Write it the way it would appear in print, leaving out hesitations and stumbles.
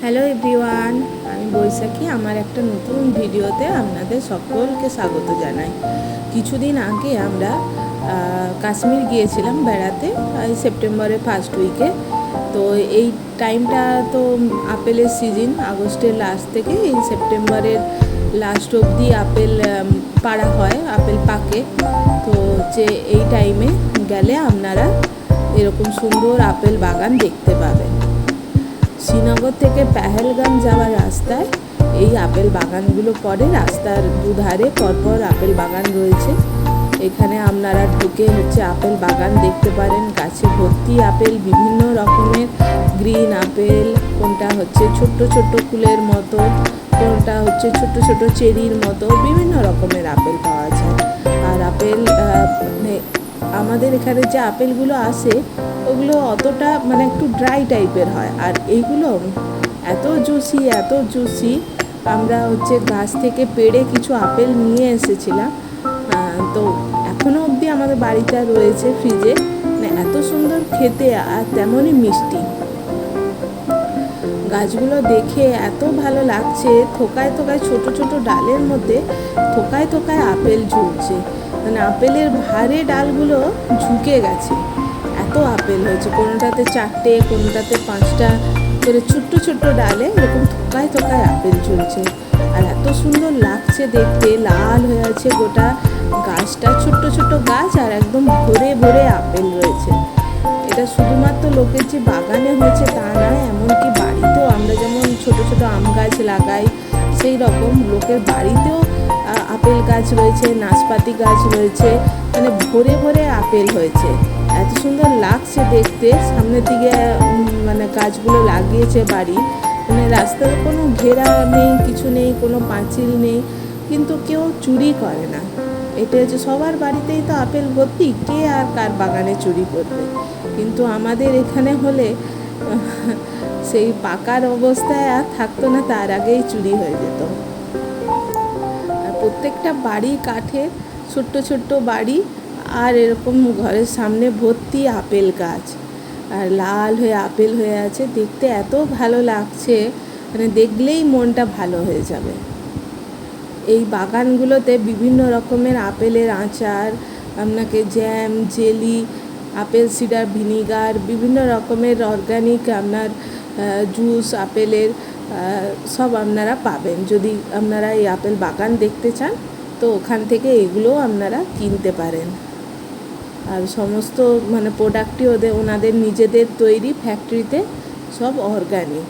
Hello everyone, আমি বৈশাখী। আমার একটা নতুন ভিডিওতে আপনাদের সকলকে স্বাগত জানাই। কিছুদিন আগে আমরা কাশ্মীর গিয়েছিলাম বেড়াতে, সেপ্টেম্বরের ফার্স্ট উইকে। তো এই টাইমটা তো আপেলের সিজন, আগস্টের লাস্ট থেকে এই সেপ্টেম্বরের লাস্ট অবধি আপেল পাড়া হয়, আপেল পাকে। তো হচ্ছে এই টাইমে গেলে আপনারা এরকম সুন্দর আপেল বাগান দেখতে পাবেন। শ্রীনগর থেকে পেহেলগাম যাওয়ার রাস্তায় এই আপেল বাগানগুলো পড়ে। রাস্তার দুধারে পরপর আপেল বাগান রয়েছে। এখানে আপনারা ঢুকে আপেল বাগান দেখতে পারেন। গাছে ভর্তি আপেল, বিভিন্ন রকমের গ্রিন আপেল, কোনটা ছোট্ট ছোট্ট ফুলের মতো, কোনটা ছোট্ট ছোট্ট চেরির মতো, বিভিন্ন রকমের আপেল পাওয়া যায়। আর আপেল আমাদের এখানে যে আপেলগুলো আসে ওগুলো অতটা একটু ড্রাই টাইপের হয়, আর এইগুলো এত জুসি। আমরা গাছ থেকে পেড়ে কিছু আপেল নিয়ে এসেছিলাম, তো এখনও অবধি আমাদের বাড়িতে রয়েছে ফ্রিজে। এত সুন্দর খেতে আর তেমনই মিষ্টি। গাছগুলো দেখে এত ভালো লাগছে, থোকায় থোকায় ছোট ছোট ডালের মধ্যে থোকায় থোকায় আপেল ঝুলছে। আপেলের ভারে ডালগুলো ঝুঁকে গেছে, এত আপেল হয়েছে। কোনোটাতে 4টে, কোনোটাতে 5টা করে ছোট্ট ছোট্ট ডালে এরকম থোকায় থোকায় আপেল ঝুলছে। আর এত সুন্দর লাগছে দেখতে, লাল হয়ে আছে গোটা গাছটা। ছোট্ট ছোট্ট গাছ আর একদম ভরে ভরে আপেল রয়েছে। এটা শুধুমাত্র লোকের যে বাগানে হয়েছে তা নয়, এমনকি বাড়িতেও আমরা যেমন ছোট ছোট আম গাছ লাগাই, সেই রকম লোকের বাড়িতেও আপেল গাছ রয়েছে, নাশপাতি গাছ রয়েছে। ভরে ভরে আপেল হয়েছে। এত সুন্দর লাগছে দেখতে। সামনের দিকে গাছগুলো লাগিয়েছে বাড়ি, রাস্তার কোনো ঘেরা নেই, কিছু নেই, কোনো পাঁচিল নেই, কিন্তু কেউ চুরি করে না। এটা সবার বাড়িতেই তো আপেল ভর্তি, কে আর কার বাগানে চুরি করবে। কিন্তু আমাদের এখানে হলে সেই পাকার অবস্থায় আর থাকতো না, তার আগেই চুরি হয়ে যেত। আর প্রত্যেকটা বাড়ি কাঠের, ছোট্ট ছোট্ট বাড়ি, আর এরকম ঘরের সামনে ভর্তি আপেল গাছ, আর লাল হয়ে আপেল হয়ে আছে। দেখতে এত ভালো লাগছে, দেখলেই মনটা ভালো হয়ে যাবে। এই বাগানগুলোতে বিভিন্ন রকমের আপেলের আচার, আপনাকে jam, jelly, apple cider vinegar, বিভিন্ন রকমের অর্গানিক আপনার জুস আপেলের সব আপনারা পাবেন। যদি আপনারা এই আপেল বাগান দেখতে চান তো ওখান থেকে এইগুলোও আপনারা কিনতে পারেন। আর সমস্ত প্রোডাক্টই ওনাদের নিজেদের তৈরি, ফ্যাক্টরিতে সব অর্গানিক।